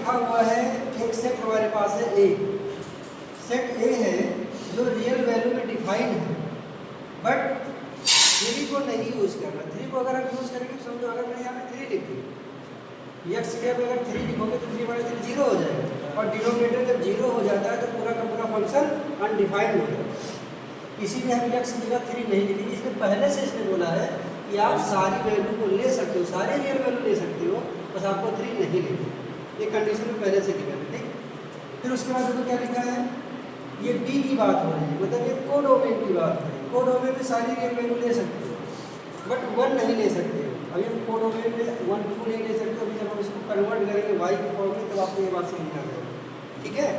लिखा हुआ है एक सेट हमारे पास है ए, सेट ए है जो रियल वैल्यू में डिफाइंड है, बट 3 को नहीं यूज करना। 3 को अगर हम यूज करेंगे तो समझो अगर मैंने यहाँ पे 3 लिख दी, एक्स के पे अगर 3 लिखोगे तो 3 - 3 0 हो जाएगा, और डिनोमिनेटर जब 0 हो जाता है तो पूरा का पूरा फंक्शन अनडिफाइंड हो जाता है। इसीलिए हम एक्स की जगह 3 नहीं लिखेंगे। इसमें पहले से इसने बोला है कि आप सारी वैल्यू को ले सकते हो, सारे रियल वैल्यू ले सकते हो, बस आपको 3 नहीं लेनी। ये कंडीशन में पहले से गिवन है, ठीक। फिर उसके बाद देखो क्या लिखा है, ये डी की बात हो रही है, मतलब ये कोडोमेन की बात है। कोडोमेन में सारी रियल वैल्यू ले सकते हो, बट 1 नहीं ले सकते हो। अभी हम कोडोमेन में 1 2 नहीं ले सकते। अभी जब हम इसको कन्वर्ट करेंगे वाई की फॉर्म में, तब आपको ये बात समझ आ जाएगी, ठीक है।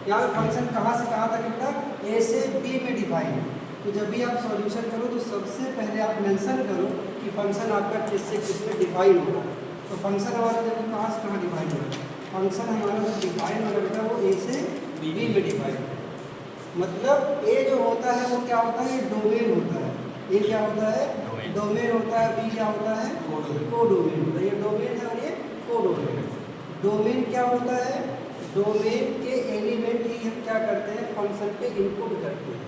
यहाँ पे फंक्शन कहाँ से कहाँ तक लिखा, ए से बी में डिफाइन है। तो जब भी आप सॉल्यूशन करो तो सबसे पहले आप मेंशन करो कि फंक्शन आपका किस से किस में डिफाइन होगा। तो फंक्शन हमारा जब कहाँ से कहाँ डिफाइन होगा, फंक्शन हमारा जब डिफाइन होगा बेटा वो ए से बी में डिफाइन है। मतलब ए जो होता है वो क्या होता है, ये डोमेन होता है। ए क्या होता है, डोमेन होता है। बी क्या होता है, कोडोमेन होता है। ये डोमेन है और ये कोडोमेन। डोमेन क्या होता है, डोमेन के एलिमेंट ही हम क्या करते हैं, फंक्शन पे इनपुट करते हैं,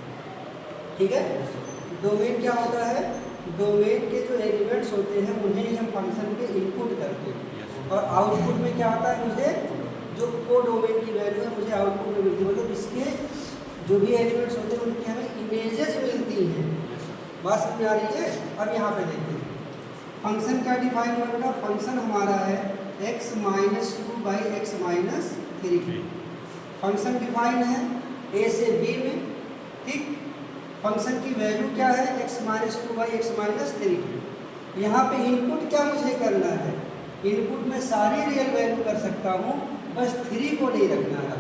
ठीक है। डोमेन क्या होता है, डोमेन के जो एलिमेंट्स होते हैं उन्हें ही हम फंक्शन पे इनपुट करते हैं, और आउटपुट में क्या आता है, मुझे जो कोडोमेन की वैल्यू है मुझे आउटपुट में मिलती है। मतलब इसके जो भी एलिमेंट्स होते हैं उनकी हमें इमेजेस मिलती हैं। बात समझ में आ रही है। अब यहाँ पे देखते हैं फंक्शन क्या डिफाइन होगा। फंक्शन हमारा है x - 2 / x - 3। फंक्शन डिफाइन है a से b में, ठीक। फंक्शन की वैल्यू क्या है, x - 2 / x - 3। यहाँ पे इनपुट क्या मुझे करना है, इनपुट में सारी रियल वैल्यू कर सकता हूँ, बस 3 को नहीं रखना है।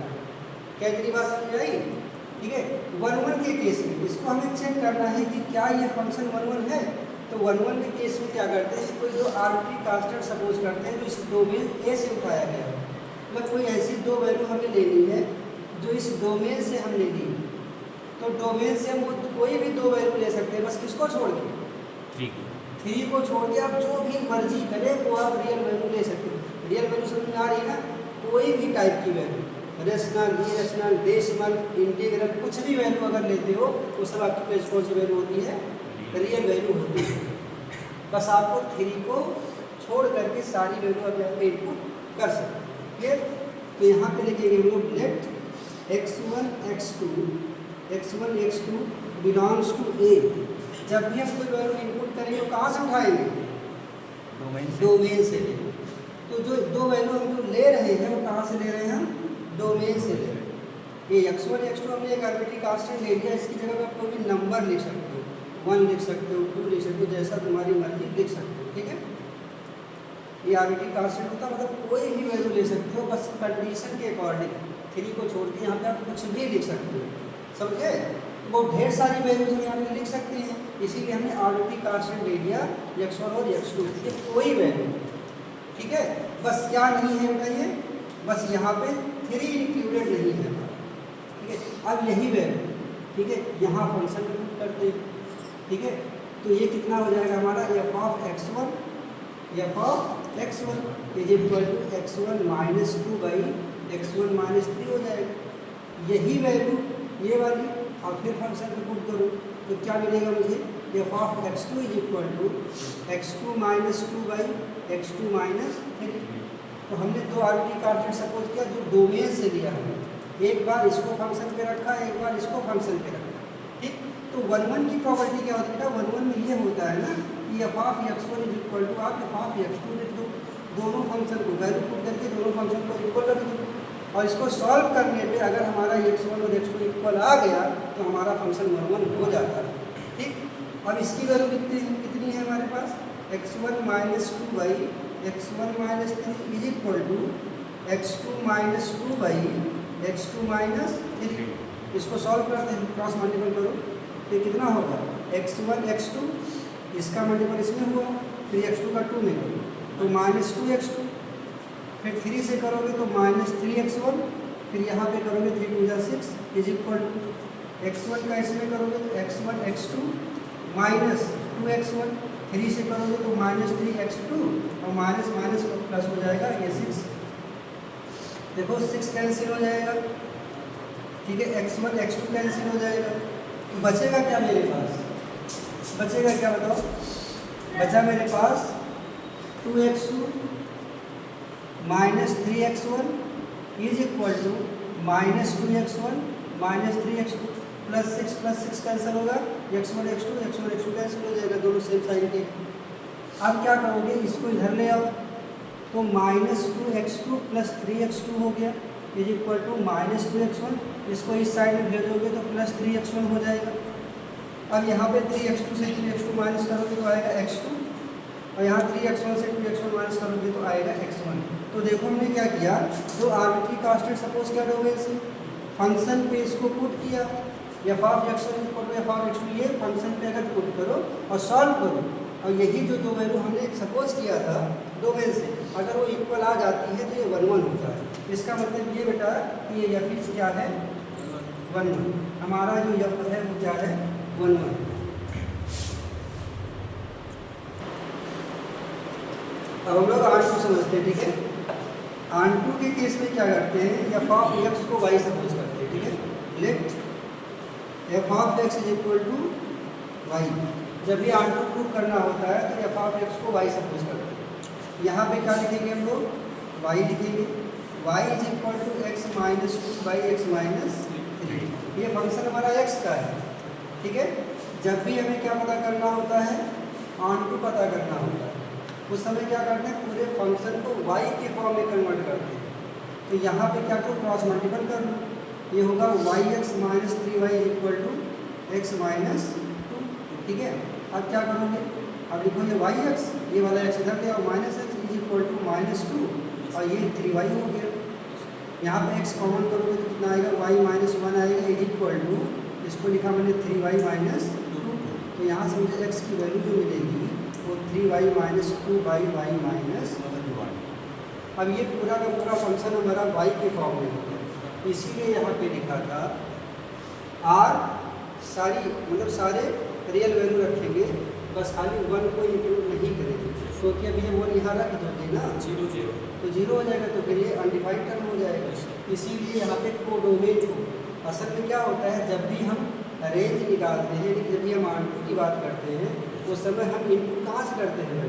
क्या इतनी बात समझ आई, ठीक है। 1 1 के केस में इसको हमें चेक करना है कि क्या ये फंक्शन 1 1 है। तो 1 1 के केस में क्या करते हैं, कोई जो आर्बिट्री कांस्टेंट सपोज करते हैं जो इस डोमेन ए से उठाया गया है, मतलब कोई ऐसी 2 वैल्यू हमें लेनी है जो इस डोमेन से हमने ली। तो डोमेन से हम कोई भी 2 वैल्यू ले सकते हैं, बस किसको छोड़ के, 3 को छोड़ के आप जो भी मर्जी करें वो आप रियल वैल्यू ले सकते हो। रियल वैल्यू समझ में आ रही है ना, कोई भी टाइप की value, rational, irrational, decimal, integral, कुछ भी वैल्यू अगर लेते हो वो सब आपकी पेज कौन सी वैल्यू होती है, रियल वैल्यू होती है। बस आपको 3 को छोड़ करके सारी वैल्यू आप यहाँ पे इनपुट कर सकते हैं, क्लियर। तो यहाँ पे लिखेंगे हम लोग late x1 x2 belongs to ए। जब भी हम कोई वैल्यू इनपुट करेंगे तो कहाँ से उठाएंगे, डोमेन से लेंगे। तो जो 2 वैल्यू हम जो ले रहे हैं वो कहाँ से ले रहे हैं, हम डोमेन से ले रहे हैं। ये x1 x2 हमने एक आर्बिट्री कांस्टेंट ले लिया, इसकी जगह पे आप कोई भी नंबर लिख सकते हो, 1 लिख सकते हो, 2 लिख सकते हो, जैसा तुम्हारी मर्जी लिख सकते हो, ठीक है। ये आर्बिट्री कांस्टेंट होता है, मतलब कोई भी वैल्यू ले सकते हो, बस कंडीशन के अकॉर्डिंग 3 को छोड़ के यहाँ पे आप कुछ भी लिख सकते हो, समझे। वो ढेर सारी वैल्यूज हम यहाँ पे लिख सकते हैं, इसीलिए हमने आर्बिट्री कांस्टेंट ले लिया x1 और x2, ये कोई वैल्यू, ठीक है। बस क्या नहीं है बताइए, बस यहाँ पे 3 इंक्लूडेड नहीं है, ठीक है। अब यही वैल्यू, ठीक है, यहाँ फंक्शन में पुट करते हैं, ठीक है। तो ये कितना हो जाएगा हमारा, f(x1) is equal to x1 - 2 / x1 - 3 हो जाएगा। यही वैल्यू ये वाली, और फिर फंक्शन में पुट करो तो क्या मिलेगा मुझे, f(x2) is equal to x2 - 2 / x2 - 3। तो हमने 2 आर्बिट्री कांस्टेंट सपोज किया जो डोमेन से लिया हमने, एक बार इसको फंक्शन पे रखा, एक बार इसको फंक्शन पे रखा, ठीक। तो 1 1 की प्रॉपर्टी क्या होती है बेटा, 1 1 में ये होता है ना कि f(x1) इज इक्वल टू आप f(x2) लिख दो, दोनों फंक्शन को वैल्यू पुट करके दोनों फंक्शन को इक्वल रख दो, और इसको सॉल्व करने पे अगर हमारा x1 और x2 इक्वल आ गया तो हमारा फंक्शन 1 1 हो जाता है, ठीक। अब इसकी वैल्यू कितनी है हमारे पास, x1 - 2 / x1 - 3 is equal to x2 - 2 / x2 - 3। इसको सॉल्व करते हैं, क्रॉस मल्टीपल करो तो कितना होगा, x1 x2, इसका मल्टीपल इसमें हुआ, फिर x2 का 2 में करो तो -2x2, फिर 3 से करोगे तो -3x1, फिर यहाँ पे करोगे 3 × 6 इज इक्वल टू x1 का इसमें करोगे तो x1 x2 -2x1, 3 से करोगे तो -3x2, और माइनस माइनस प्लस हो जाएगा ये 6। देखो 6 कैंसिल हो जाएगा, ठीक है, x1 x2 कैंसिल हो जाएगा, तो बचेगा क्या मेरे पास? बचेगा क्या बताओ? बचा मेरे पास 2x2 minus 3x1 is equal to minus 2x1 minus 3x2 plus 6 cancel होगा, x1 x2 कैंसिल हो जाएगा, दोनों सेम साइन के। अब क्या करोगे, इसको इधर ले आओ, तो माइनस 2x2 प्लस 3x2 हो गया is equal to minus 2x1, इसको इस साइड में भेजोगे तो प्लस 3x1 हो जाएगा। अब यहाँ पे 3x2 से 3x2 माइनस करोगे तो आएगा x2, और यहाँ 3x1 से 2x1 माइनस करोगे तो आएगा x1। तो देखो हमने क्या किया, जो आर्बिट्री कांस्टेंट सपोज किया डोमेन से, फंक्शन पे इसको पुट किया, f of x1 equal to f of x2, ये फंक्शन पे अगर पुट करो और सॉल्व करो, और यही जो दो वैल्यू हमने सपोज किया था डोमेन से, अगर वो इक्वल आ जाती है तो ये 1 1 होता है। इसका मतलब ये बेटा कि ये एफ इज क्या है 1 1, हमारा जो एफ है वो क्या है 1 1। अब हम लोग R2 समझते हैं, ठीक है। R2 के केस में क्या करते हैं, एफ ऑफ एक्स को वाई सपोज करते हैं, ठीक है। Let f of x is equal to y, जब भी R2 प्रूव करना होता है तो एफ ऑफ एक्स को वाई सपोज करते हैं। यहाँ पे क्या लिखेंगे हम लोग, वाई लिखेंगे, y is equal to x minus 2 by x minus 3, ये फंक्शन हमारा एक्स का है, ठीक है। जब भी हमें क्या पता करना होता है, R2 पता करना होता है, उस समय क्या करते हैं, पूरे फंक्शन को y के फॉर्म में कन्वर्ट करते हैं। तो यहाँ पे क्या करो, क्रॉस मल्टीपल कर लो, ये होगा y x minus 3y equal to x minus 2, ठीक है। अब क्या करोगे, अब लिखो ये वाई एक्स, ये वाला एक्स इधर ले आओ, minus x is equal to minus 2, और ये 3y हो गया। यहाँ पे x कॉमन करोगे तो कितना आएगा, y माइनस 1 आएगा इज इक्वल टू, इसको लिखा मैंने 3y माइनस 2, तो यहाँ से मुझे x की वैल्यू जो मिलेगी वो 3y minus 2 by Y minus 1। अब ये पूरा का पूरा फंक्शन हमारा y के फॉर्म में होता है, इसीलिए यहाँ पे लिखा था r सारी मतलब सारे रियल वैल्यू रखेंगे, बस खाली 1 को इंक्लूड नहीं करेंगे, क्योंकि अभी ये 1 यहाँ रख दोगे ना 0 0 तो 0 हो जाएगा, तो फिर ये अनडिफाइंड टर्म हो जाएगा। इसीलिए यहाँ पे कोडोमेन को असल में क्या होता है, जब भी हम रेंज निकालते हैं, जब भी हम R2 की बात करते हैं उस समय हम इनपुट कहाँ से करते हैं,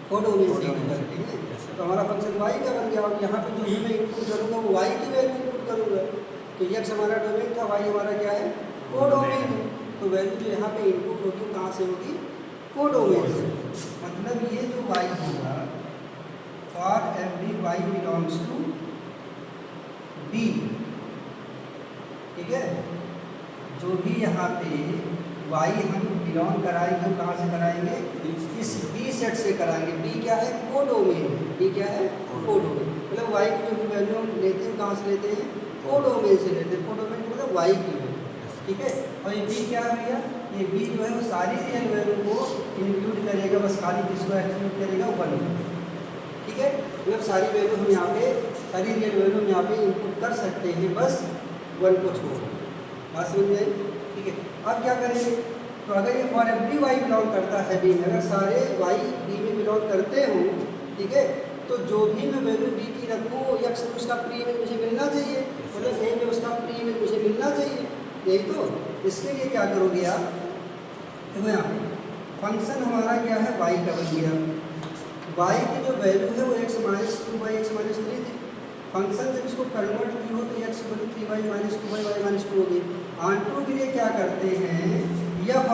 कोडोमेन से करते हैं। तो हमारा फंक्शन y का बन गया, और यहाँ पे जो भी मैं इनपुट करूँगा वो y की वैल्यू इनपुट करूँगा, तो x हमारा डोमेन था, y हमारा क्या है कोडोमेन है, तो वैल्यू जो यहाँ पे इनपुट होगी कहाँ से होगी, कोडोमेन से। मतलब ये जो y होगा, for every y belongs to b, ठीक है, जो भी यहाँ पे y हम बिलोंग कराएंगे वो कहाँ से कराएंगे, इस b सेट से कराएंगे। b क्या है, कोडोमेन, b क्या है कोडोमेन, मतलब y की जो भी वैल्यू हम लेते हैं कहाँ से लेते हैं, कोडोमेन से लेते हैं। कोडोमेन मतलब y की वैल्यू, ठीक है। और ये b क्या है भैया, ये b जो है वो सारी रियल वैल्यू को इंक्लूड करेगा, बस खाली किसको एक्सक्लूड करेगा 1, ठीक है। मतलब सारी वैल्यू हम यहाँ पे, सारी रियल वैल्यू हम यहाँ पे इनपुट कर सकते हैं, बस 1 को छोड़, बात समझ में आई, ठीक है। अब क्या करेंगे, तो अगर ये फॉर एवरी वाई बिलोंग करता है बी में, अगर सारे वाई बी में बिलोंग करते हों, ठीक है, तो जो भी मैं वैल्यू बी की रखूँ वो एक्स में उसका प्री इमेज मुझे मिलना चाहिए, मतलब ए में उसका प्री इमेज मुझे मिलना चाहिए, यही तो। इसके लिए क्या करोगे आप, देखो यहाँ पे फंक्शन हमारा क्या है वाई का बन गया, वाई की जो वैल्यू है वो x minus 2 by x minus 3 थी। फंक्शन जब इसको कन्वर्ट की हो तो एक्स बनी 3y minus 2 by Y minus 2 हो गई। R2 के लिए क्या करते हैं, एफ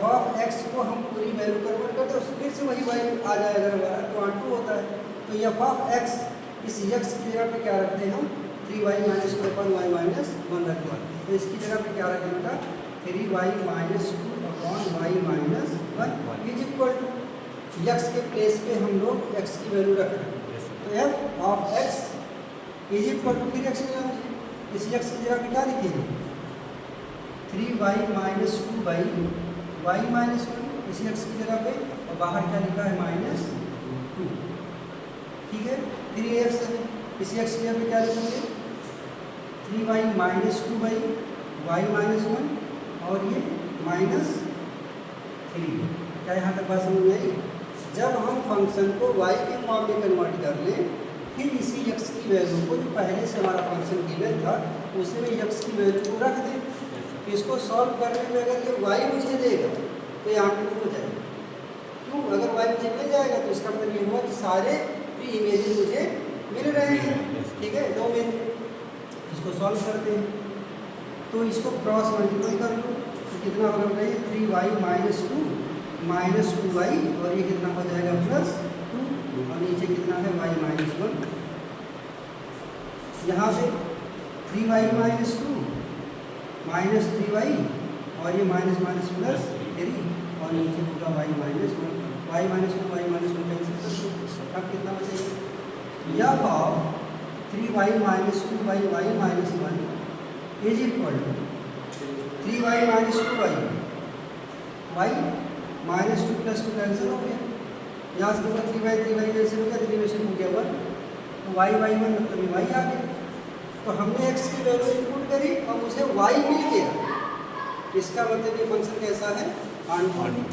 ऑफ एक्स को हम पूरी वैल्यू कन्वर्ट करते हैं, फिर से वही वैल्यू आ जाएगा हमारा, तो R2 होता है। तो एफ ऑफ एक्स, इस x की जगह पे क्या रखते हैं हम, 3y minus 2 upon y minus 1 रखते हैं। तो इसकी जगह पे क्या रखें बेटा, 3y minus 2 upon y minus 1 is equal to, x के प्लेस पे हम लोग x की वैल्यू रख रहे हैं, तो f of x is equal to, फिर एक्स इस x की जगह पे क्या लिखेंगे, 3y minus 2 by Y minus 1 इसी x की जगह पे, और बाहर क्या लिखा है माइनस 2, ठीक है। फिर ये x है, इसी x की जगह पे क्या लिखेंगे, 3y minus 2 by Y minus 1, और ये माइनस 3। क्या यहाँ तक बात समझ में आई। जब हम फंक्शन को y के फॉर्म में कन्वर्ट कर लें फिर इसी यक्स की वैल्यू को जो पहले से हमारा फंक्शन गिवन था उसमें यक्स की वैल्यू को रख दें। तो इसको सॉल्व करने में अगर ये y मुझे देगा तो ये आंसर हो जाएगा। क्यों? अगर y मुझे मिल जाएगा तो इसका मतलब ये हुआ कि सारे प्री इमेजेस मुझे मिल रहे हैं। ठीक है, दो में इसको सॉल्व करते हैं तो इसको क्रॉस मल्टीप्लाई कर लो तो कितना होगा बताइए, 3y माइनस 2 माइनस 2y और ये कितना हो जाएगा प्लस 2 और नीचे कितना है y माइनस 1। यहाँ पे 3y माइनस 2 माइनस 3y और ये माइनस माइनस प्लस 3 और नीचे होगा y माइनस 1 कैंसिल कर दो। अब कितना बचेगा, या पाव 3y minus 2y y minus 1 is equal to 3y minus 2y y minus 2 plus 2 cancel हो गया। यहाँ से होगा 3y कैंसिल हो गया, 3 में से हो गया 1 तो y 1 मतलब y आ गया। तो हमने x की वैल्यू इनपुट करी और मुझे y मिल गया। इसका मतलब ये फंक्शन कैसा है, अनबाउंडेड।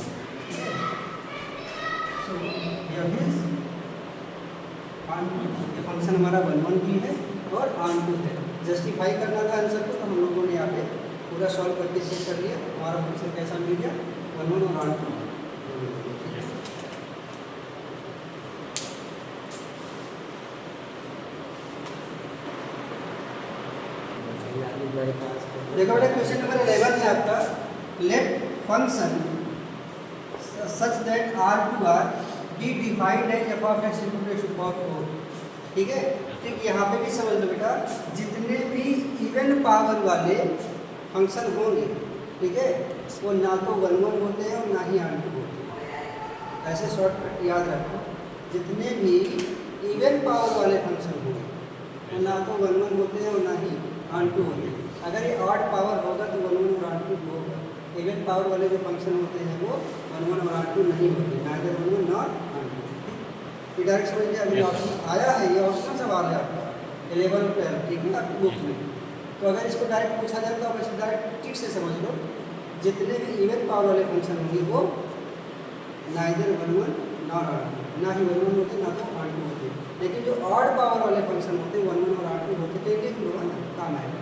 सो ये फंक्शन हमारा 1 1 भी है और ऑन2 है। जस्टिफाई करना था आंसर को तो हम लोगों ने यहाँ पे पूरा सॉल्व करके चेक कर लिया हमारा फंक्शन कैसा मिल गया, 1 1 और ऑन2। देखो बेटा क्वेश्चन नंबर 11 है आपका, let function such that R2R be defined as f of x into x to the power 4। ठीक है, ठीक यहाँ पे भी समझ लो बेटा, जितने भी इवन पावर वाले फंक्शन होंगे, ठीक है, वो ना तो 1 1 होते हैं और ना ही ऑन2 होते हैं। ऐसे शॉर्टकट याद रखो, जितने भी इवन पावर वाले फंक्शन होंगे वो ना तो 1 1 होते हैं और ना ही ऑन2 होते हैं। अगर ये ऑड पावर होगा तो 1 1 और ऑन2 होगा। इवन पावर वाले जो फंक्शन होते हैं वो 1 1 और ऑन2 नहीं होते, नाइदर 1 1 नॉट ऑन2। ये डायरेक्ट समझ लिया। अगर ऑप्शन आया है, ये ऑप्शनल सवाल है आपका 11 और 12, ठीक है, आपकी बुक में। तो अगर इसको डायरेक्ट पूछा जाए तो आप इसे डायरेक्ट ठीक से समझ लो, जितने भी इवन पावर वाले फंक्शन होंगे वो नाइदर 1 1 नॉट ऑन2, ना ही 1 1 होते ना तो ऑन2 होते। लेकिन जो ऑड पावर वाले फंक्शन होते हैं 1 1 और ऑन2 होते, तो लिख लो ना, काम आएगा।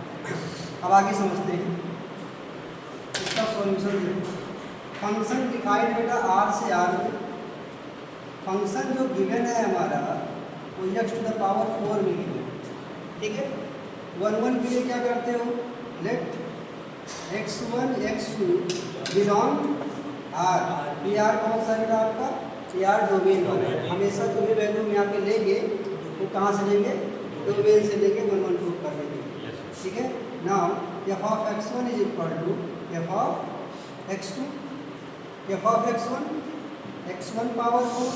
अब आगे समझते हैं इसका सॉल्यूशन। फंक्शन डिफाइंड बेटा r से r में, फंक्शन जो गिवन है हमारा वो x टू द पावर 4 में गिवन, ठीक है। 1 1 के लिए क्या करते हो, let x1 x2 belong r। ये r कौन सा बेटा आपका, ये r डोमेन वाला है। हमेशा जो भी वैल्यू में यहाँ पे लेंगे वो कहाँ से लेंगे, डोमेन से लेंगे, 1 1 2 कर लेंगे, ठीक है। Now f of x1 is equal to f of x2, f of x1 x1 power 4,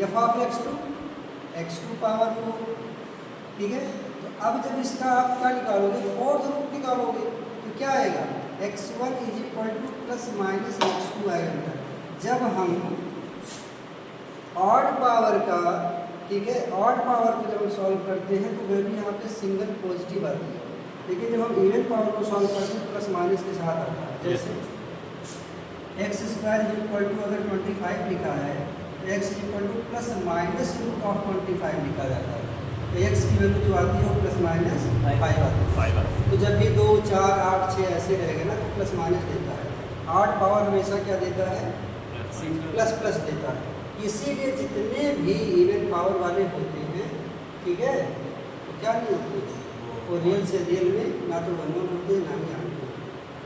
f of x2 x2 power 4, ठीक है। तो अब जब इसका आप क्या निकालोगे, फोर्थ रूट निकालोगे तो क्या आएगा, x1 is equal to plus minus x2 आएगा। जब हम ऑड पावर का, ठीक है, ऑड पावर को जब हम सॉल्व करते हैं तो वैल्यू यहाँ पे सिंगल पॉजिटिव आती है, लेकिन जब हम इवन पावर को सॉल्व करते हैं प्लस माइनस के साथ आता है। जैसे x square is equal to अगर 25 लिखा है तो x is equal to plus minus root of 25 लिखा जाता है। तो x की वैल्यू जो आती है वो प्लस माइनस 5 आती है। तो जब भी 2 4 8 6 ऐसे रहेगा ना तो प्लस माइनस देता है। ऑड पावर हमेशा क्या देता है, प्लस प्लस देता है। इसीलिए जितने भी इवन पावर वाले होते हैं, ठीक है, तो क्या नहीं होते, वो रियल से रियल में ना तो 1 1 होते हैं ना ही ऑन2,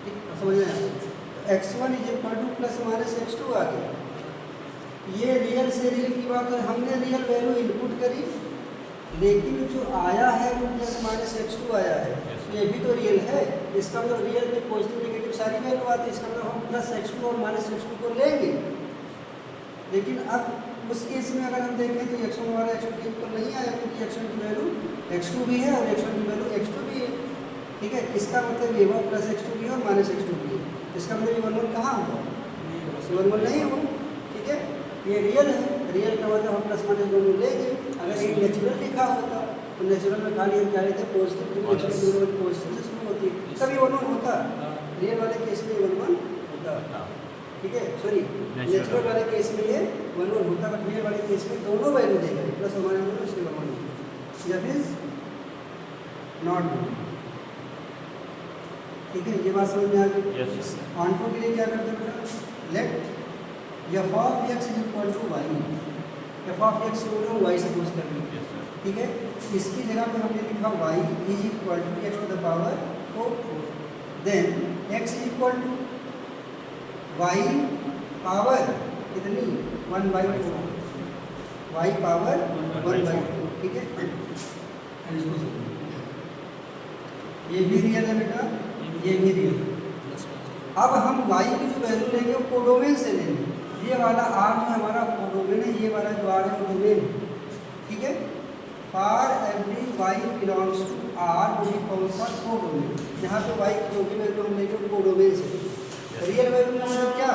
ठीक, समझ में आया। x1 is equal to plus minus x2 आ गया। ये रियल से रियल की बात है, हमने रियल वैल्यू इनपुट करी लेकिन जो आया है वो प्लस माइनस x2 आया है, तो ये भी तो रियल है। इसका मतलब रियल में पॉजिटिव नेगेटिव सारी वैल्यू आती है, इसका मतलब हम प्लस x2 और माइनस x2 को लेंगे। लेकिन अब उस केस में अगर हम देखें तो x1 हमारा x2 के इक्वल नहीं आया, क्योंकि x1 की वैल्यू x2 भी है और x1 की वैल्यू x2 भी है, ठीक है। इसका मतलब ये हुआ प्लस x2 भी है और माइनस x2 भी है। इसका मतलब ये 1 1 कहाँ हुआ, 1 1 नहीं हुआ, ठीक है। ये रियल है, रियल का मतलब हम प्लस माइनस दोनों लेंगे। अगर ये नेचुरल लिखा होता तो नेचुरल में खाली हम क्या लेते हैं, पॉजिटिव, क्योंकि नेचुरल पॉजिटिव से शुरू होती है, तभी 1 1 होता। रियल वाले केस में 1 1 होता, ठीक है, सॉरी नेचुरल वाले केस में ये 1 1 होता, बट रियल वाले केस में दोनों वैल्यू देगा, प्लस हमारे इसलिए 1 1 होता। F is not known. ठीक है, ये बात समझ में आ गई। Yes. ऑनटो के लिए क्या करते हैं बेटा, let f of x is equal to y, f of x को वाई सपोज कर ली। Yes, sir. ठीक है, इसकी जगह पे हमने लिखा y is equal to x to the power 4, then x is equal to y power कितनी 1/4, y पावर 1/4। ठीक है, अब इसको सुनो, ये भी रियल है बेटा, ये भी रियल है। अब हम y की जो वैल्यू लेंगे वो कोडोमेन से लेंगे। ये वाला r जो हमारा कोडोमेन है, ये वाला जो r है वो डोमेन है। ठीक है, for every y belongs to r वो भी कौन सा कोडोमेन, जहाँ पे y की जो भी वैल्यू हम लेंगे वो कोडोमेन से। रियल वैल्यू मतलब क्या,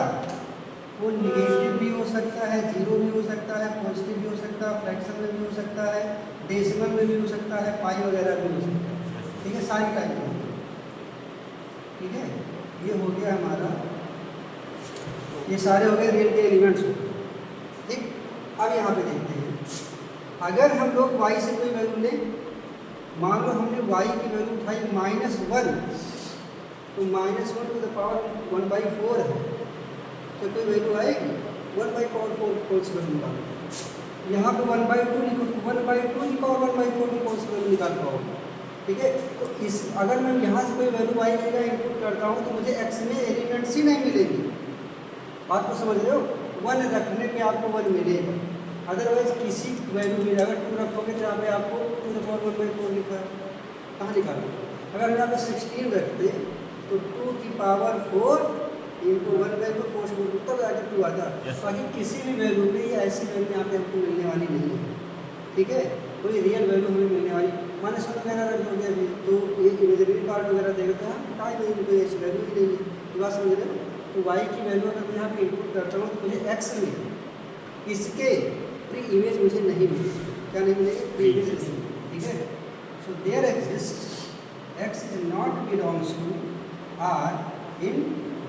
वो निगेटिव भी हो सकता है, जीरो भी हो सकता है, पॉजिटिव भी हो सकता है, फ्रैक्शन में भी हो सकता है, डेसिमल में भी हो सकता है, पाई वगैरह भी हो सकता है। ठीक है, सारी टाइप का। ठीक है, ये हो गया हमारा, ये सारे हो गए रियल के एलिमेंट्स। ठीक, अब यहाँ पे देखते हैं, अगर हम लोग y से कोई वैल्यू लें, मान लो हमने y की वैल्यू उठाई -1, तो -1 टू द पावर 1/4 है, तो कोई वैल्यू आएगी 1/4 कौन सी वैल्यू निकालो। यहाँ पे 1/2 लिखो तो 1/2 की पावर 1/4 की कौन सी वैल्यू निकाल पाओगे। ठीक है, तो इस अगर मैं यहाँ से कोई वैल्यू y की जगह इनपुट करता हूँ तो मुझे x में एलिमेंट्स ही नहीं मिलेगी। बात को समझ रहे हो, 1 रखने पे आपको 1 मिलेगा, अदरवाइज किसी वैल्यू में अगर 2 रखोगे तो यहाँ पे आपको 2 द पावर 1/4 लिखा है, कहाँ निकालो। अगर हम यहाँ पे 16 रखते तो 2 की पावर 4 इंटू 1/4 पोस्ट बोल तब जाकर 2 आता। बाकी किसी भी वैल्यू में ये ऐसी वैल्यू यहाँ पे हमको मिलने वाली नहीं है। ठीक है, कोई रियल वैल्यू हमें मिलने वाली -1 वगैरह रख दोगे अभी तो ये इमेजिनरी पार्ट वगैरह देगा तो हम कहाँ नहीं, कोई ऐसी वैल्यू ही नहीं है। ये बात समझ रहे हो, तो y की वैल्यू अगर मैं यहाँ पे इनपुट करता हूँ तो मुझे x मिले, इसके प्री इमेज मुझे नहीं मिलेगी। क्या नहीं मिलेगी, प्री इमेज नहीं। ठीक है, so there exist x is not belongs to r in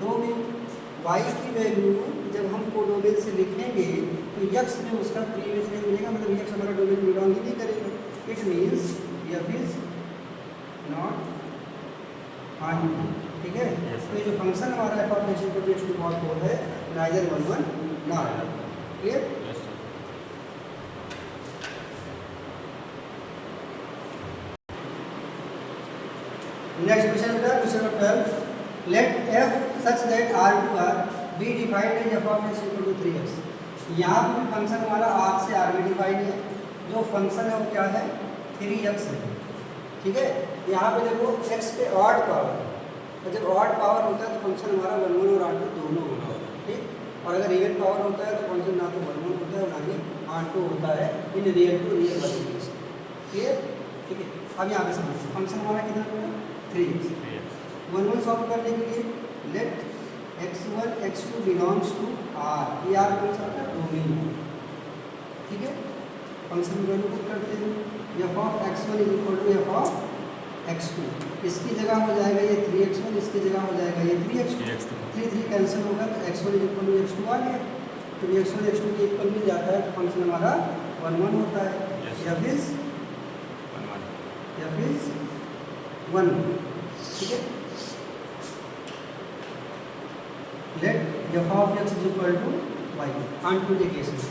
domain. y की वैल्यू जब हम कोडोमेन से लिखेंगे तो x में उसका प्री इमेज नहीं मिलेगा, मतलब x हमारा डोमेन बिलोंग ही नहीं करेगा। It means f is not on. ठीक है, तो ये जो फंक्शन हमारा f of x equal to x to power 4 है, neither 1 1 not. Clear. Next question है question number 12, let f such that r to r be defined as f of x equal to 3x। यहाँ पे भी function हमारा r से r में defined है, जो फंक्शन है वो क्या है 3x है। ठीक है, यहाँ पे देखो x पे ऑड पावर, और जब ऑड पावर होता है तो फंक्शन हमारा 1 1 और r2 दोनों होता है। ठीक, और अगर इवन पावर होता है तो फंक्शन ना तो 1 1 होता है और ना ही r2 होता है in real to real values. Clear. ठीक है, अब यहाँ पे समझिए फंक्शन हमारा कितना होगा 3x। 1 1 सॉल्व करने के लिए let x1 x2 belongs to r, ये r कौन सा है, डोमेन है। ठीक है, फंक्शन की वैल्यू पुट करते हैं, f of x1 is equal to f of x2, इसकी जगह हो जाएगा ये 3x1, इसकी जगह हो जाएगा ये 3x2, 3 3 कैंसिल होगा तो x1 is equal to x2 आ गया। तो x1 x2 के इक्वल मिल जाता है तो फंक्शन हमारा 1 1 होता है। f इज 1। ठीक है, let f of x is equal to y on to the case में।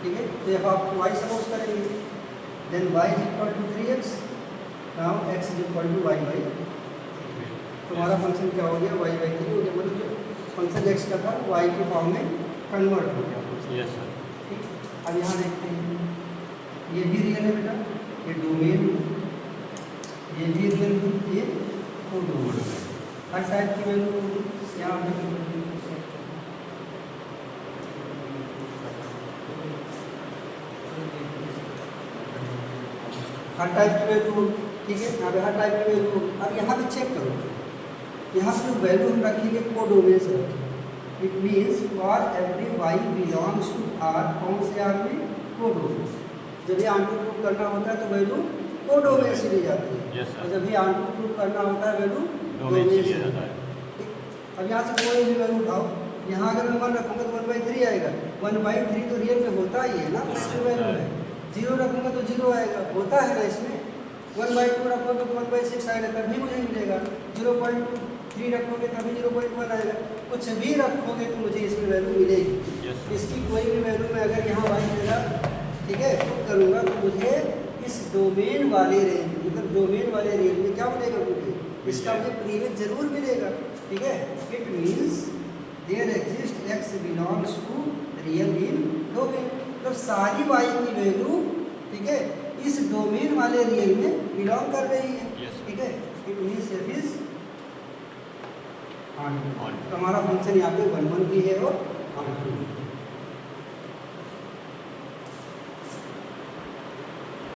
ठीक है, तो f ऑफ y सपोज करेंगे, then y is equal to 3x, now x is equal to y by. तो हमारा फंक्शन क्या हो गया, y/3 हो गया, मतलब जो फंक्शन x का था y के फॉर्म में कन्वर्ट हो गया। Yes sir. ठीक, अब यहाँ देखते हैं, ये भी रियल है बेटा, ये डोमेन, ये भी रियल है, ये कोडोमेन। हर टाइप की वैल्यू यहाँ पे हर टाइप की वैल्यू। ठीक है, यहाँ पे हर टाइप की वैल्यू। अब यहाँ पे चेक करो, यहाँ पे जो वैल्यू हम रखेंगे कोडोमेन से रखेंगे। It means for every y belongs to r, कौन से r में, कोडोमेन। जब ये आंटू प्रूव करना होता है तो वैल्यू कोडोमेन से ली जाती है। yes, और जब ये आंटू प्रूव करना होता है वैल्यू डोमेन से लिया जाता है। ठीक, अब यहाँ से कोई भी वैल्यू उठाओ, यहाँ अगर मैं 1 रखूँगा तो 1/3 आएगा। 1/3 तो रियल में होता ही है ना, फ्रैक्शन वैल्यू है। 0 रखूँगा तो 0 आएगा, होता है ना इसमें। 1/2 रखोगे तो 1/6 आएगा, तभी मुझे मिलेगा। 0.3 रखोगे तभी 0.1 आएगा। कुछ भी रखोगे तो मुझे इसमें वैल्यू मिलेगी। इसकी कोई भी वैल्यू मैं अगर यहाँ y मेरा ठीक है पुट करूँगा तो मुझे इस डोमेन वाले रेंज मतलब डोमेन वाले रेंज में क्या मिलेगा मुझे, इसका मुझे प्रीवियस जरूर मिलेगा। ठीक है, it means there exist x belongs to real in domain. मतलब सारी y की वैल्यू ठीक है इस डोमेन वाले रियल में बिलोंग कर रही है। ठीक है, it means f is on. तो हमारा फंक्शन यहाँ पे 1 1 भी है और ऑन 2।